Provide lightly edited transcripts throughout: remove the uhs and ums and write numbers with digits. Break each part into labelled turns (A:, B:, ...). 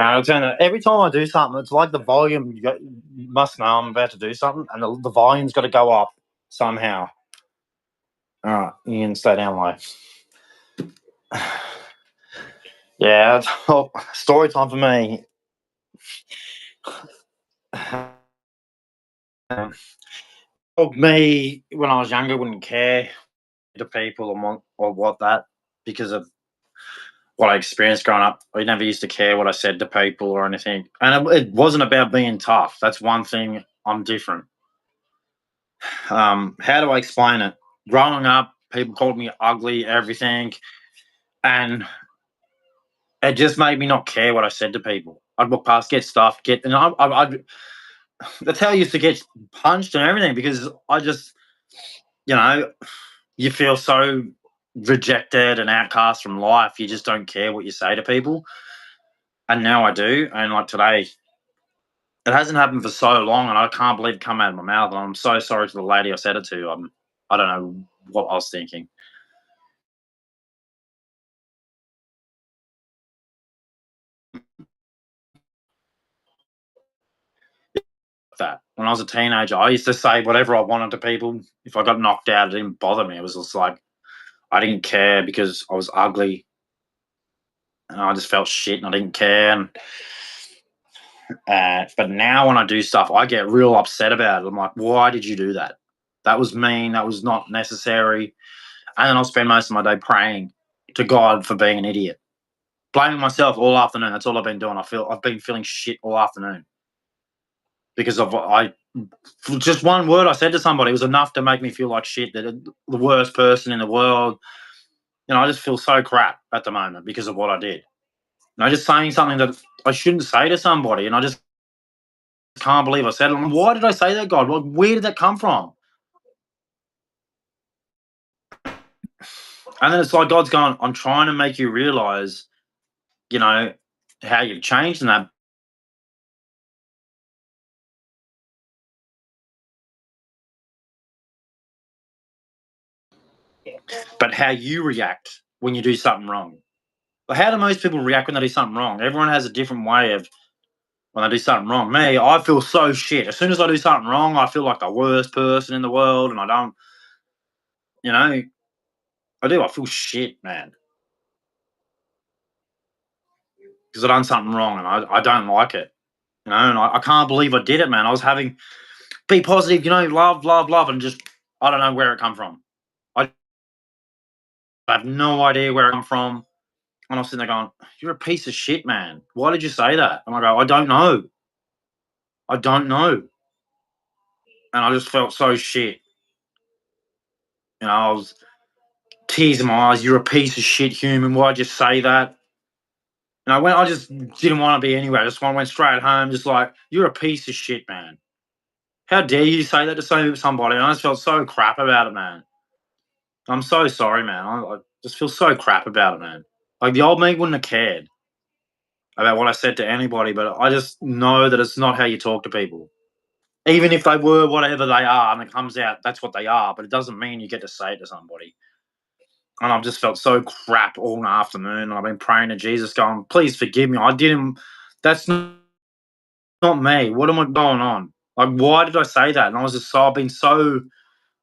A: I'll turn it, every time I do something, it's like the volume. You must know I'm about to do something, and the volume's got to go up somehow. All right, you can stay down low. Yeah, story time for me. Me when I was younger wouldn't care to people or what that because of what I experienced growing up. I never used to care what I said to people or anything, and it wasn't about being tough. That's one thing I'm different. How do I explain it? Growing up, people called me ugly, everything, and it just made me not care what I said to people. I'd walk past, get stuff, and that's how I used to get punched and everything because I just, you know, you feel so rejected and outcast from life. You just don't care what you say to people. And now I do. And like today, it hasn't happened for so long, and I can't believe it come out of my mouth. And I'm so sorry to the lady I said it to. I don't know what I was thinking. That when I was a teenager, I used to say whatever I wanted to people. If I got knocked out, it didn't bother me. It was just like I didn't care because I was ugly and I just felt shit and I didn't care. But now when I do stuff, I get real upset about it. I'm like, why did you do that? That was mean. That was not necessary. And then I'll spend most of my day praying to God for being an idiot, blaming myself all afternoon. That's all I've been doing. I've been feeling shit all afternoon because of what I just one word I said to somebody was enough to make me feel like shit. That the worst person in the world. I just feel so crap at the moment because of what I did. Just saying something that I shouldn't say to somebody, and I just can't believe I said it. Why did I say that, God? Like, where did that come from? And then it's like God's going, I'm trying to make you realize, you know, how you've changed in that. But how you react when you do something wrong. But how do most people react when they do something wrong? Everyone has a different way of when they do something wrong. Me, I feel so shit. As soon as I do something wrong, I feel like the worst person in the world, and I don't, you know, I do. I feel shit, man, because I done something wrong, and I don't like it. And I can't believe I did it, man. I was having be positive, love, love, love, and just I don't know where it come from. I have no idea where it come from. And I was sitting there going, "You're a piece of shit, man. Why did you say that?" And I go, "I don't know. I don't know." And I just felt so shit. I was tears in my eyes. You're a piece of shit human. Why'd you say that? And I just didn't want to be anywhere. I just went straight home, just like, "You're a piece of shit, man. How dare you say that to somebody?" And I just felt so crap about it, man. I'm so sorry, man. I just feel so crap about it, man. Like the old me wouldn't have cared about what I said to anybody, but I just know that it's not how you talk to people. Even if they were whatever they are, and it comes out that's what they are, but it doesn't mean you get to say it to somebody. And I've just felt so crap all afternoon. And I've been praying to Jesus, going, "Please forgive me. I didn't. That's not me. What am I going on? Like, why did I say that?" And I was just so I've been so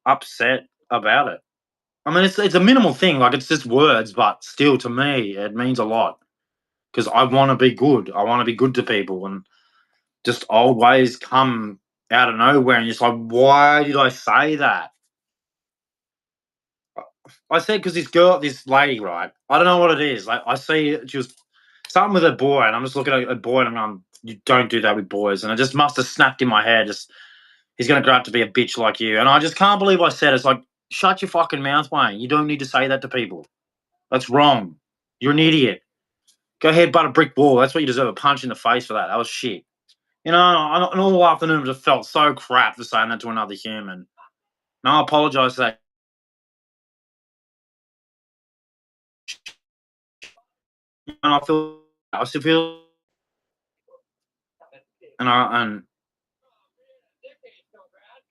A: upset about it. I mean, it's a minimal thing. Like it's just words, but still, to me, it means a lot because I want to be good. I want to be good to people, and just always come out of nowhere, and just like, why did I say that? I said because this lady, right? I don't know what it is. Like I see she was something with a boy, and I'm just looking at a boy, and I'm going, "You don't do that with boys." And it just must have snapped in my head. Just he's going to grow up to be a bitch like you, and I just can't believe I said it. It's like, shut your fucking mouth, Wayne. You don't need to say that to people. That's wrong. You're an idiot. Go ahead, butt a brick wall. That's what you deserve, a punch in the face for that. That was shit. And all afternoon I just felt so crap for saying that to another human. And I apologise for that. And I still feel, and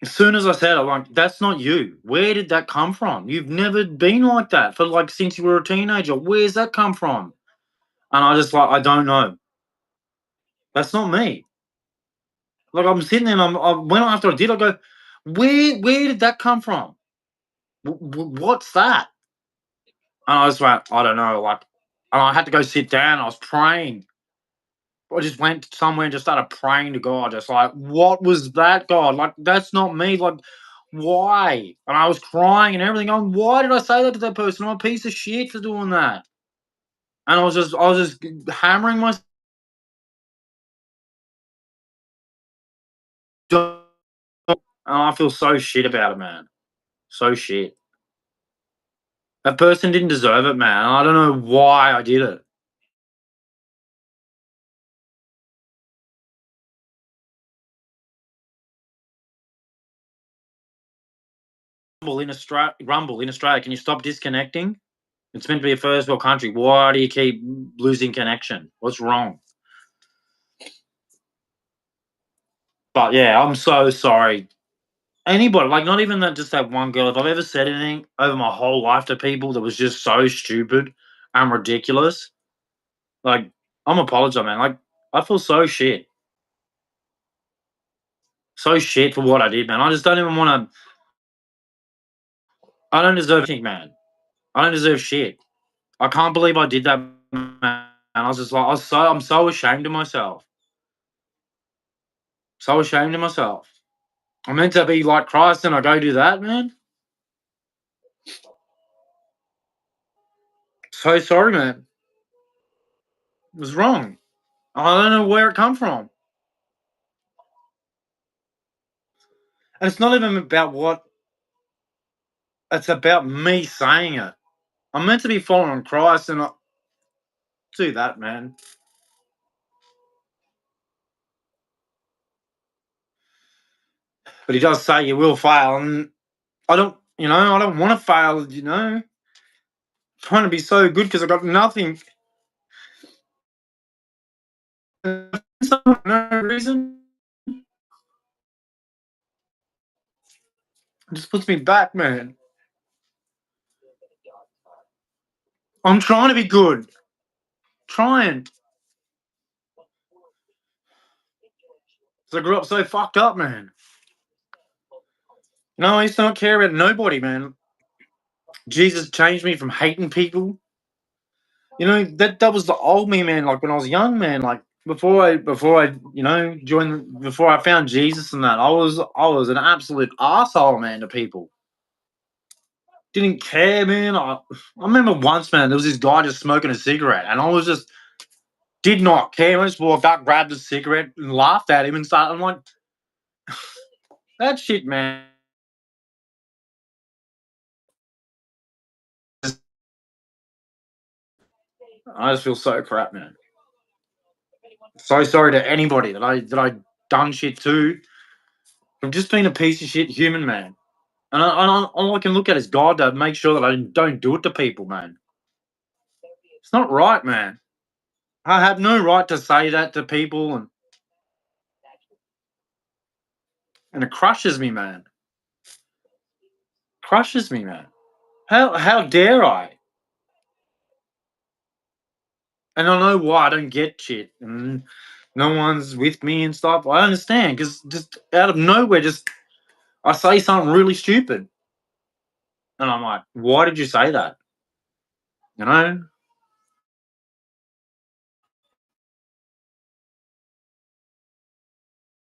A: as soon as I said it, like, that's not you. Where did that come from? You've never been like that for like since you were a teenager. Where's that come from? And I just like, I don't know. That's not me. Like I'm sitting there, and when after I did, I go, where did that come from? What's that? And I just went, I don't know. Like, and I had to go sit down. I was praying. I just went somewhere and just started praying to God. Just like, what was that, God? Like, that's not me. Like, why? And I was crying and everything. Going, why did I say that to that person? I'm a piece of shit for doing that. And I was just hammering myself. And I feel so shit about it, man. So shit. That person didn't deserve it, man. I don't know why I did it. Rumble in Australia. Can you stop disconnecting? It's meant to be a first world country. Why do you keep losing connection? What's wrong? But yeah, I'm so sorry. Anybody, like not even that, just that one girl. If I've ever said anything over my whole life to people that was just so stupid and ridiculous, like I'm apologizing, man. Like I feel so shit for what I did, man. I just don't even want to. I don't deserve anything, man. I don't deserve shit. I can't believe I did that, man. I was just like, I'm so ashamed of myself. So ashamed of myself. I'm meant to be like Christ, and I go do that, man. So sorry, man. It was wrong. I don't know where it come from. And it's not even about what, it's about me saying it. I'm meant to be following Christ, and I do that, man. But he does say you will fail, and I don't want to fail, trying to be so good because I got nothing. For no reason. It just puts me back, man. I'm trying to be good. Trying. 'Cause I grew up so fucked up, man. I used to not care about nobody, man. Jesus changed me from hating people. That was the old me, man. Like when I was young, man. Like before I joined, before I found Jesus and that, I was an absolute asshole, man, to people. Didn't care, man. I remember once, man, there was this guy just smoking a cigarette, and I was just did not care. I just walked up, grabbed a cigarette, and laughed at him and started. I'm like, that shit, man. I just feel so crap, man. So sorry to anybody that I done shit to. I've just been a piece of shit human, man. And all I can look at is God to make sure that I don't do it to people, man. It's not right, man. I have no right to say that to people, and it crushes me, man. Crushes me, man. How dare I? And I know why I don't get shit, and no one's with me and stuff. I understand because just out of nowhere, just I say something really stupid, and I'm like, why did you say that? You know,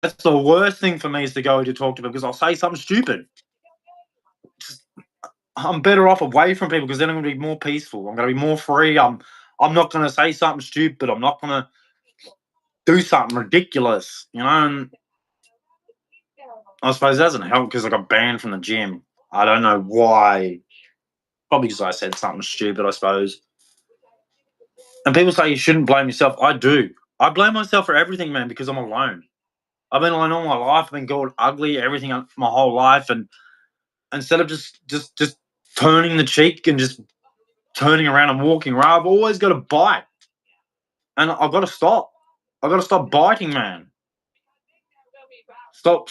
A: that's the worst thing for me is to go to talk to people because I'll say something stupid. Just, I'm better off away from people because then I'm going to be more peaceful. I'm going to be more free. I'm not going to say something stupid. I'm not going to do something ridiculous. And I suppose it doesn't help because I got banned from the gym. I don't know why. Probably because I said something stupid, I suppose. And people say you shouldn't blame yourself. I do. I blame myself for everything, man, because I'm alone. I've been alone all my life. I've been called ugly, everything my whole life, and instead of just turning the cheek and just turning around and walking around, I've always got to bite, and I've got to stop. I've got to stop biting, man. Stop.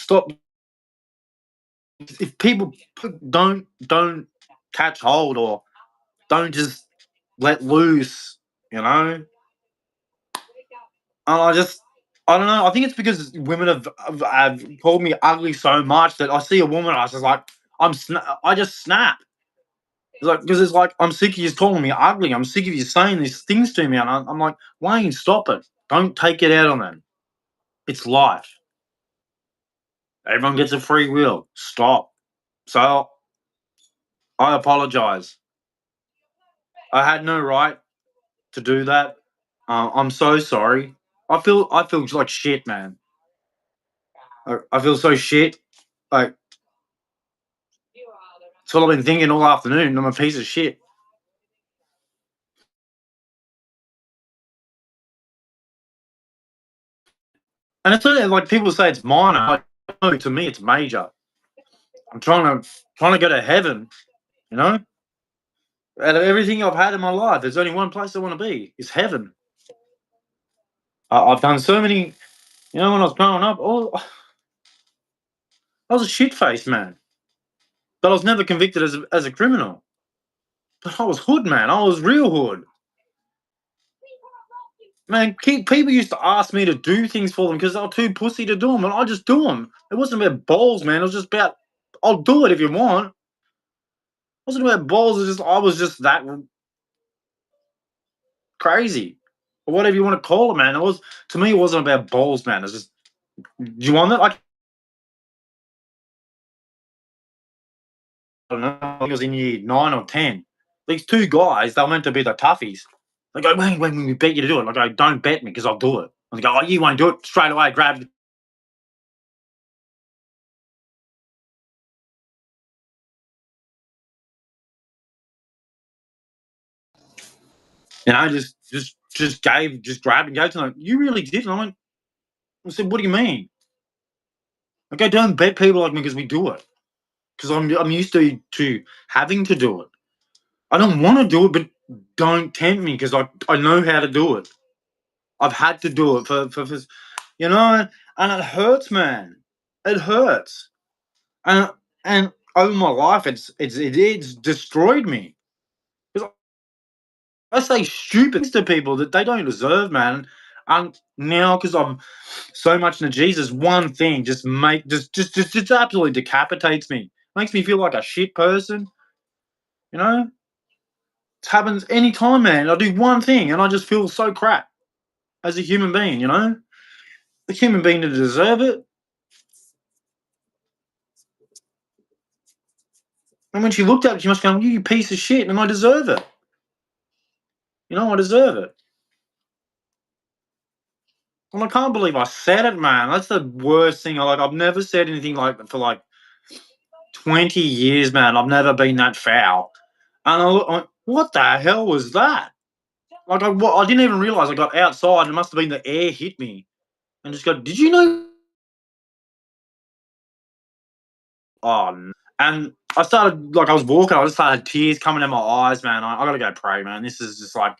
A: If people don't catch hold or don't just let loose, and I just I don't know. I think it's because women have called me ugly so much that I see a woman, I was just like, I just snap. It's like because it's like I'm sick of you calling me ugly. I'm sick of you saying these things to me, and I'm like, Wayne, stop it. Don't take it out on them. It's life. Everyone gets a free will. Stop. So I apologize. I had no right to do that. I'm so sorry. I feel like shit, man. I feel so shit. Like it's what I've been thinking all afternoon. I'm a piece of shit. And it's not like people say it's minor. Like, no, to me, it's major. I'm trying to go to heaven. You know, out of everything I've had in my life, there's only one place I want to be. It's heaven. I've done so many. You know, when I was growing up, I was a shit face man, but I was never convicted as a criminal. But I was hood, man. I was real hood. Man, people used to ask me to do things for them because they were too pussy to do them, and I just do them. It wasn't about balls, man. It was just about, I'll do it if you want. It wasn't about balls. It's just I was just that crazy, or whatever you want to call it, man. It was to me. It wasn't about balls, man. It's just, do you want that? I don't know. I think it was in year 9 or 10. These two guys, they were meant to be the toughies. They go, when we bet you to do it. I go, don't bet me because I'll do it. I go, oh, you won't do it straight away. Grab, just grabbed and gave to them. You really did. And I said, what do you mean? I go, don't bet people like me because we do it. Because I'm used to having to do it. I don't want to do it, but don't tempt me because I know how to do it. I've had to do it for you know, and it hurts, man. It hurts, and and over my life, it's destroyed me. 'Cause I say stupid things to people that they don't deserve, man. And now, because I'm so much into Jesus, one thing just absolutely decapitates me. Makes me feel like a shit person. You know, it happens anytime, man. I do one thing and I just feel so crap as a human being. You know, the human being to deserve it. And when she looked at it, she must go, "You piece of shit," and I deserve it. You know, I deserve it. And I can't believe I said it, man. That's the worst thing. I've never said anything like that for like 20 years, man. I've never been that foul. And what the hell was that? Like, I didn't even realize I got outside. It must have been the air hit me and just go, did you know? Oh, and I started, like, I was walking, I just started tears coming in my eyes, man. I got to go pray, man. This is just like,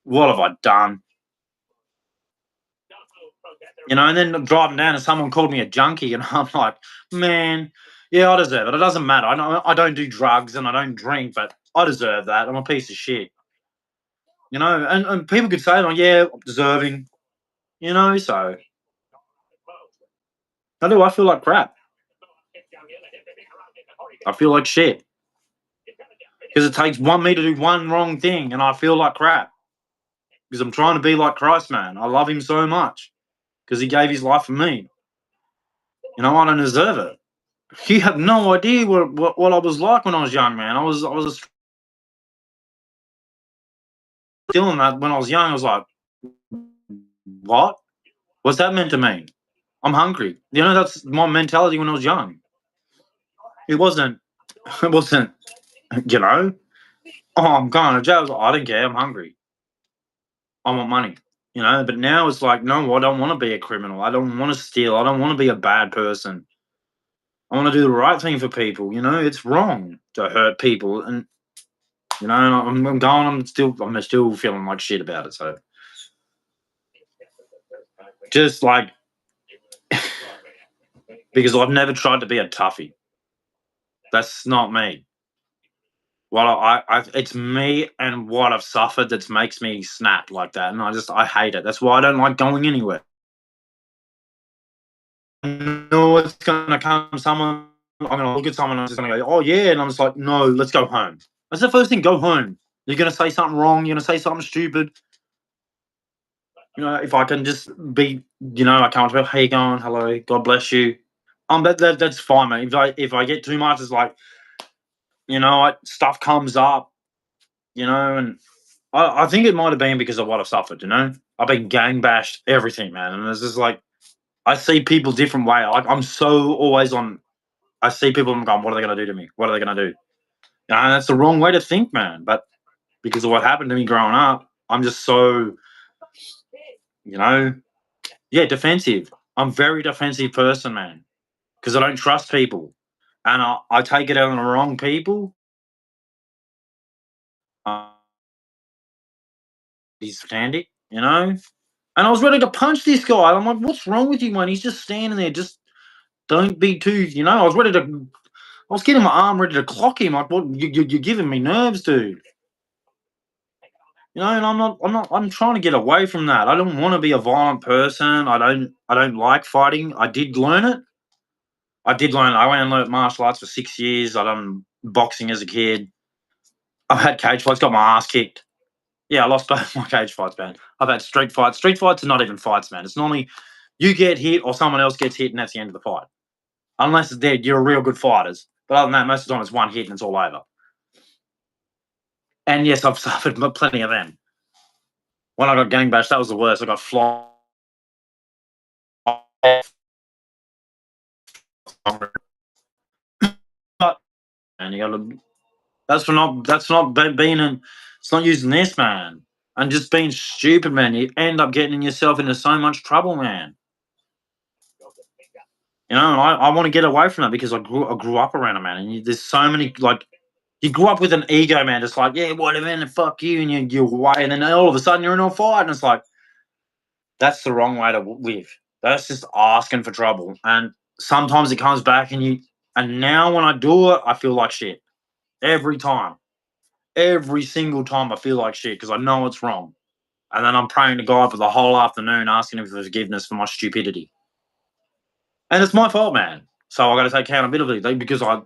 A: what have I done? You know, and then driving down and someone called me a junkie, and I'm like, man, yeah, I deserve it. It doesn't matter. I don't do drugs and I don't drink, but I deserve that. I'm a piece of shit. You know, and people could say, like, yeah, deserving, you know, so I do. I feel like crap. I feel like shit because it takes one me to do one wrong thing, and I feel like crap because I'm trying to be like Christ, man. I love him so much because he gave his life for me. You know, I don't deserve it. You have no idea what I was like when I was young, man. I was still in that when I was young. I was like, what? What's that meant to mean? I'm hungry. You know, that's my mentality when I was young. It wasn't. It wasn't. You know. Oh, I'm going to jail. I was like, I don't care. I'm hungry. I want money. You know. But now it's like, no, I don't want to be a criminal. I don't want to steal. I don't want to be a bad person. I want to do the right thing for people. You know, it's wrong to hurt people, and you know, I'm going. I'm still feeling like shit about it. So just like because I've never tried to be a toughie. That's not me. Well, it's me and what I've suffered that makes me snap like that, and I hate it. That's why I don't like going anywhere. know it's gonna come someone. I'm gonna look at someone and I'm just gonna go, oh yeah, and I'm just like, no, let's go home. That's the first thing. Go home. You're gonna say something wrong. You're gonna say something stupid. If I can just be, I can't tell, how you going? Hello, God bless you. That's fine, mate. If I get too much, it's like, stuff comes up, and I think it might have been because of what I've suffered. I've been gang bashed, everything, man, and it's just like I see people different way. Like I'm so always on. I see people and I'm going, what are they gonna do to me? What are they gonna do? And that's the wrong way to think, man. But because of what happened to me growing up, I'm just so, you know, yeah, defensive. I'm a very defensive person, man, because I don't trust people, and I take it out on the wrong people. Uh, he's standing, and I was ready to punch this guy. I'm like, what's wrong with you, man? He's just standing there. Just don't be too, I was ready to. I was getting my arm ready to clock him. Like, what? You're giving me nerves, dude. And I'm trying to get away from that. I don't want to be a violent person. I don't like fighting. I went and learnt martial arts for 6 years. I done boxing as a kid. I've had cage fights, got my ass kicked. Yeah, I lost both my cage fights, man. I've had street fights. Street fights are not even fights, man. It's normally you get hit or someone else gets hit and that's the end of the fight. Unless it's dead, you're real good fighters. But other than that, most of the time it's one hit and it's all over. And yes, I've suffered plenty of them. When I got gang bashed, that was the worst. I got fly. And you got to. That's not being in. It's not using this, man, and just being stupid, man. You end up getting yourself into so much trouble, man. And I want to get away from that because I grew up around it, man. And there's so many like you grew up with an ego, man. It's like yeah, whatever, and fuck you, and you're away, and then all of a sudden you're in a fight, and it's like that's the wrong way to live. That's just asking for trouble, and sometimes it comes back, and now when I do it, I feel like shit every time. Every single time I feel like shit because I know it's wrong. And then I'm praying to God for the whole afternoon, asking Him for forgiveness for my stupidity. And it's my fault, man. So I got to take accountability because I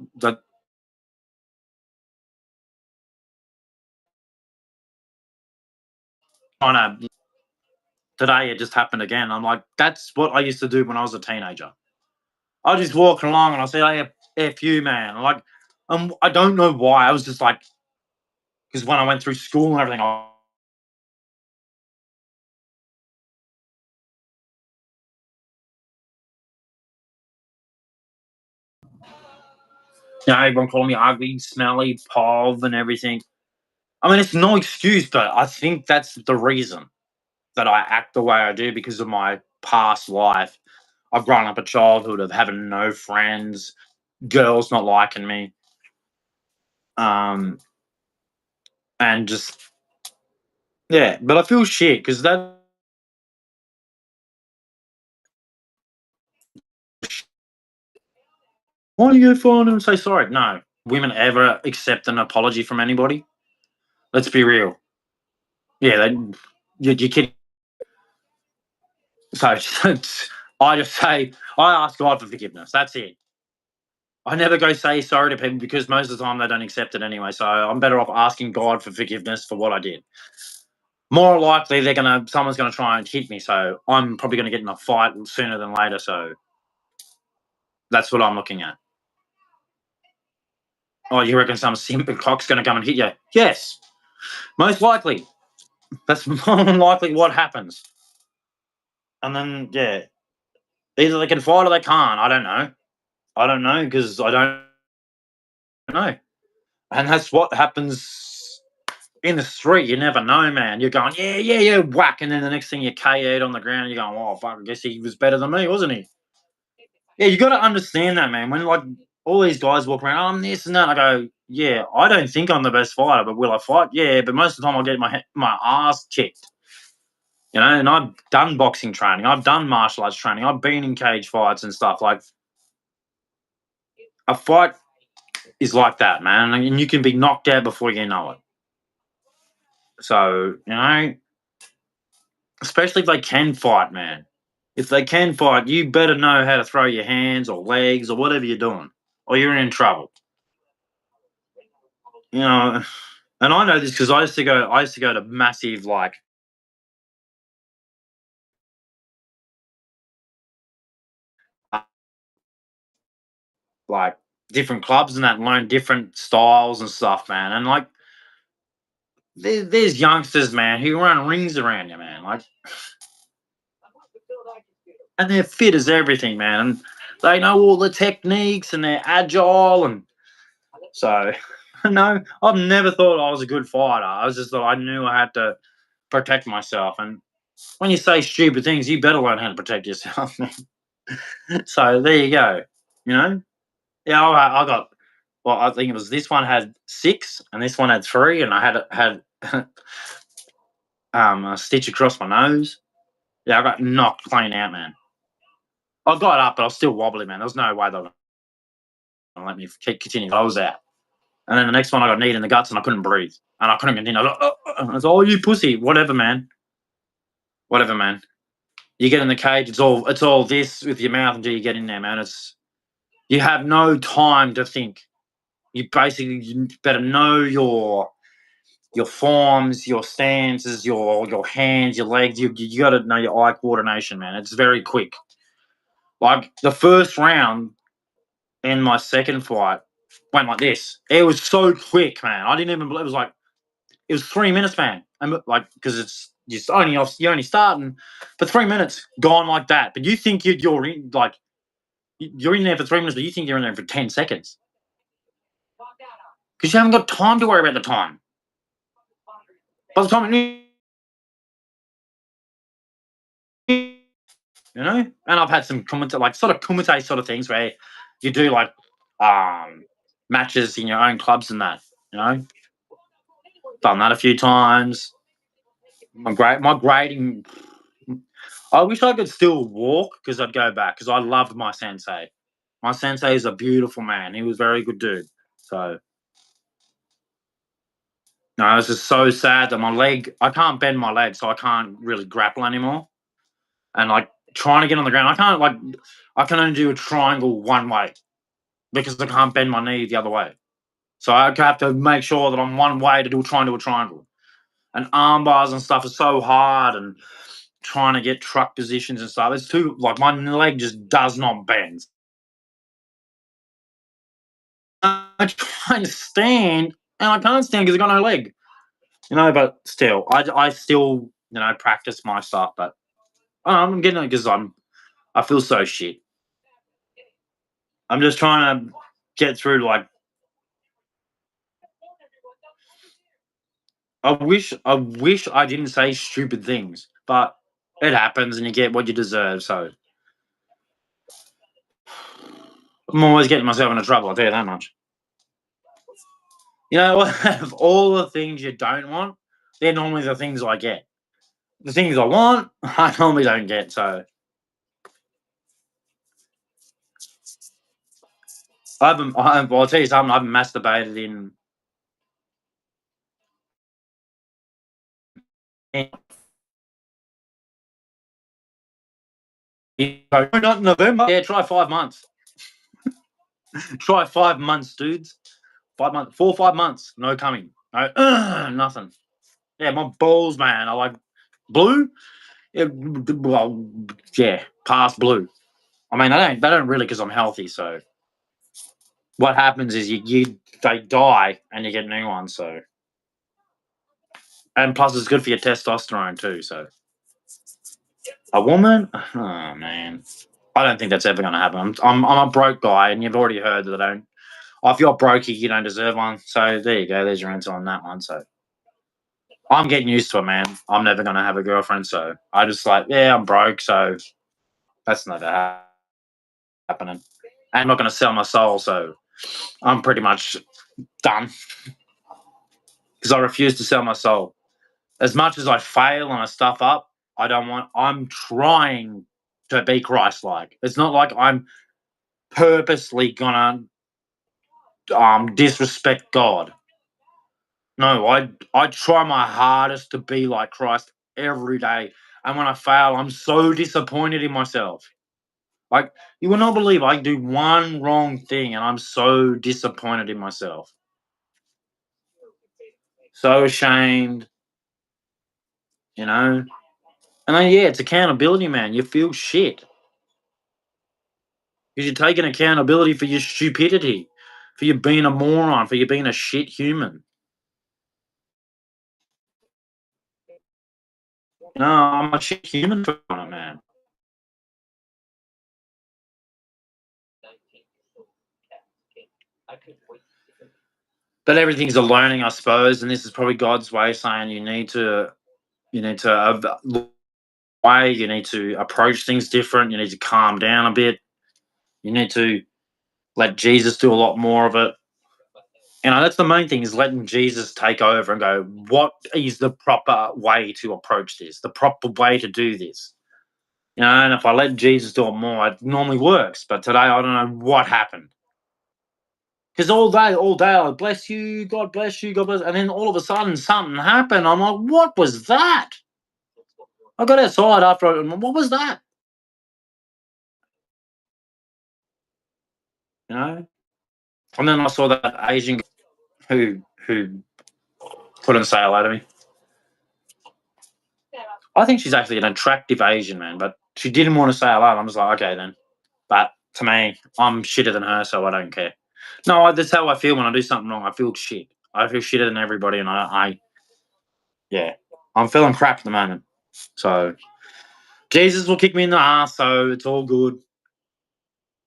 A: know today it just happened again. I'm like, that's what I used to do when I was a teenager. I just walking along and I say, hey, F you, man. Like, I don't know why. I was just like, because when I went through school and everything, everyone calling me ugly, smelly, pov, and everything. I mean, it's no excuse, but I think that's the reason that I act the way I do because of my past life. I've grown up a childhood of having no friends, girls not liking me, um, and just yeah. But I feel shit because that. Why do you go phone and say sorry? No, women ever accept an apology from anybody? Let's be real. Yeah, you're kidding. So I just say I ask God for forgiveness. That's it. I never go say sorry to people because most of the time they don't accept it anyway. So I'm better off asking God for forgiveness for what I did. More likely someone's gonna try and hit me, so I'm probably gonna get in a fight sooner than later. So that's what I'm looking at. Oh, you reckon some simp and cock's gonna come and hit you? Yes, most likely. That's more than likely what happens. And then yeah, either they can fight or they can't. I don't know. I don't know because I don't know. And that's what happens in the street. You never know, man. You're going, yeah, yeah, yeah, whack, and then the next thing you're KO'd on the ground. You're going, oh fuck, I guess he was better than me, wasn't he? Yeah, you got to understand that, man. When like all these guys walk around, I'm this and that. I go, yeah, I don't think I'm the best fighter, but will I fight? Yeah, but most of the time I'll get my ass kicked. And I've done boxing training, I've done martial arts training, I've been in cage fights and stuff. Like a fight is like that, man, and you can be knocked out before you know it. So especially if they can fight, man. If they can fight, you better know how to throw your hands or legs or whatever you're doing, or you're in trouble. You know, and I know this because I used to go. I used to go to massive uh, like different clubs and that, and learn different styles and stuff, man. And there's youngsters, man, who run rings around you, man. And they're fit as everything, man. And they know all the techniques and they're agile. And so, no, I've never thought I was a good fighter. I was just thought I knew I had to protect myself. And when you say stupid things, you better learn how to protect yourself, man. So there you go. You know, yeah, I got. Well, I think it was this one had 6 and this one had 3, and I had a stitch across my nose. Yeah, I got knocked clean out, man. I got up, but I was still wobbly, man. There was no way they were gonna let me keep continue. I was out. And then the next one, I got kneed in the guts and I couldn't breathe. And I couldn't continue. I was like, I was, oh, you pussy. Whatever, man. Whatever, man. You get in the cage, it's all this with your mouth until you get in there, man. You have no time to think. You better know your forms, your stances, your hands, your legs. You got to know your eye coordination, man. It's very quick. Like the first round in my second fight went like this. It was so quick, man. I didn't even believe it was like it was 3 minutes, man. And like because it's just only off, you're only starting for 3 minutes, gone like that. But you think you're in like you're in there for 3 minutes, but you think you're in there for 10 seconds because you haven't got time to worry about the time. By the time and I've had some commentate sort of things where you do matches in your own clubs and that. You know, done that a few times. My grading. I wish I could still walk because I'd go back because I loved my sensei. My sensei is a beautiful man. He was a very good dude. So no, it's just so sad that my leg. I can't bend my leg, so I can't really grapple anymore. And trying to get on the ground, I can't I can only do a triangle one way because I can't bend my knee the other way. So I have to make sure that I'm one way to try and do a triangle. And arm bars and stuff is so hard, and trying to get truck positions and stuff. It's too my leg just does not bend. I try to stand, and I can't stand because I got no leg. But still, I still practice my stuff. But I'm getting it because I feel so shit. I'm just trying to get through. I wish I didn't say stupid things, but it happens, and you get what you deserve. So I'm always getting myself into trouble. I'll tell you that much. Of all the things you don't want, they're normally the things I get. The things I want, I normally don't get. So I'll tell you something. I haven't masturbated not November. Yeah, try 5 months. Try 5 months, dudes. 5 months, 4 or 5 months. No coming. No, nothing. Yeah, my balls, man. I blue. Yeah, well, yeah, past blue. I mean, they don't really because I'm healthy. So what happens is they die and you get new ones. So and plus it's good for your testosterone too. So a woman, oh man, I don't think that's ever going to happen. I'm a broke guy, and you've already heard that I don't. If you're brokey, you don't deserve one. So there you go. There's your answer on that one. So I'm getting used to it, man. I'm never going to have a girlfriend. So I just yeah, I'm broke. So that's never happening. I'm not going to sell my soul. So I'm pretty much done because I refuse to sell my soul. As much as I fail and I stuff up, I don't want. I'm trying to be Christ-like. It's not like I'm purposely gonna disrespect God. No, I try my hardest to be like Christ every day. And when I fail, I'm so disappointed in myself. Like, you will not believe I do one wrong thing and I'm so disappointed in myself. So ashamed, you know? And then, yeah, it's accountability, man. You feel shit because you're taking accountability for your stupidity, for you being a moron, for you being a shit human. No, I'm a shit human for it, man. But everything's a learning, I suppose, and this is probably God's way of saying you need to look away, you need to approach things different, you need to calm down a bit, you need to let Jesus do a lot more of it. That's the main thing is letting Jesus take over and go, what is the proper way to approach this? The proper way to do this. And if I let Jesus do it more, it normally works. But today I don't know what happened. Because all day, I bless you, God bless you, God bless. And then all of a sudden something happened. I'm like, what was that? I got outside after what was that? You know? And then I saw that Asian who couldn't say hello to me. I think she's actually an attractive Asian man, but she didn't want to say hello. I'm just like, okay then. But to me, I'm shitter than her, so I don't care. No, that's how I feel when I do something wrong. I feel shit. I feel shitter than everybody, and yeah, I'm feeling crap at the moment. So Jesus will kick me in the ass, so it's all good.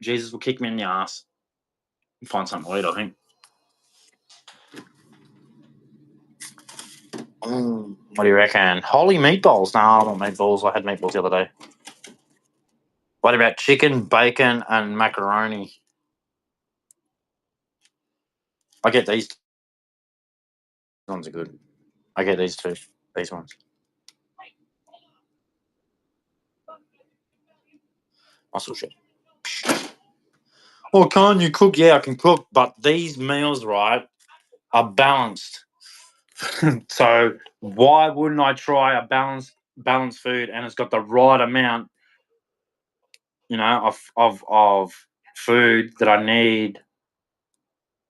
A: Jesus will kick me in the ass. Find something to eat, I think. What do you reckon? Holy meatballs? No, I don't want meatballs. I had meatballs the other day. What about chicken, bacon, and macaroni? I get these ones are good. I get these two. These ones. Muscle shit. Well, can't you cook? Yeah, I can cook, but these meals, right, are balanced. So why wouldn't I try a balanced food and it's got the right amount, of food that I need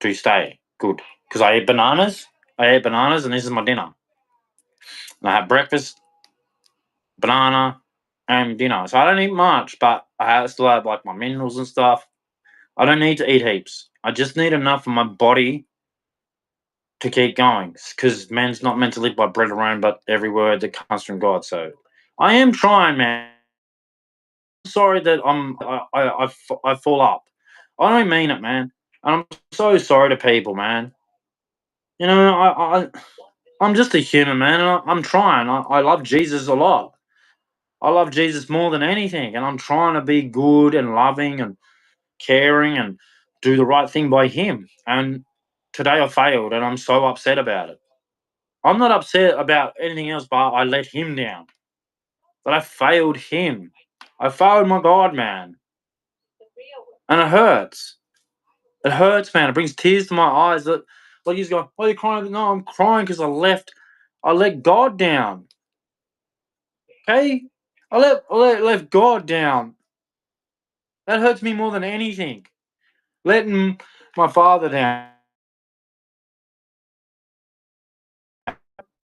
A: to stay good? Because I eat bananas. And this is my dinner. And I have breakfast, banana, and dinner. So I don't eat much, but still have like my minerals and stuff. I don't need to eat heaps. I just need enough for my body to keep going because man's not meant to live by bread alone, but every word that comes from God. So I am trying, man. Sorry that I fall up. I don't mean it, man. And I'm so sorry to people, man. I'm just a human, man. And I'm trying. I love Jesus a lot. I love Jesus more than anything, and I'm trying to be good and loving and caring and do the right thing by Him. And today I failed, and I'm so upset about it. I'm not upset about anything else, but I let Him down. But I failed Him. I failed my God, man, and it hurts. It hurts, man. It brings tears to my eyes. Like he's going, "Why are you crying?" No, I'm crying because I let God down. Okay, I let God down. That hurts me more than anything. Letting my father down.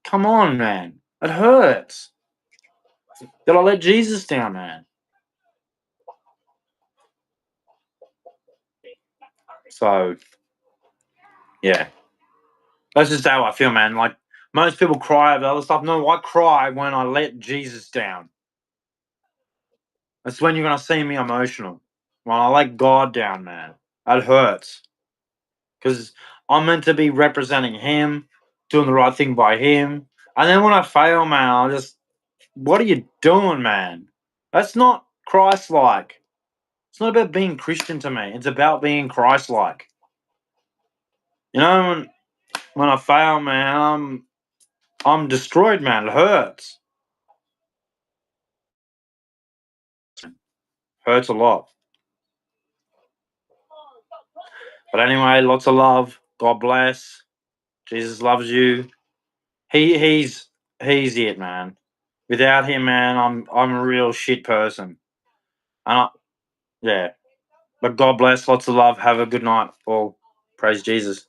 A: Come on, man. It hurts. That I let Jesus down, man. So yeah, that's just how I feel, man. Like most people cry over other stuff. No, I cry when I let Jesus down. That's when you're gonna see me emotional. When I let God down, man. That hurts. Because I'm meant to be representing Him, doing the right thing by Him. And then when I fail, man, what are you doing, man? That's not Christ like. It's not about being Christian to me. It's about being Christ like. When I fail, man, I'm destroyed, man. It hurts. Hurts a lot. But anyway, lots of love. God bless. Jesus loves you. He's it, man. Without him, man, I'm a real shit person. And yeah. But God bless, lots of love. Have a good night. All praise Jesus.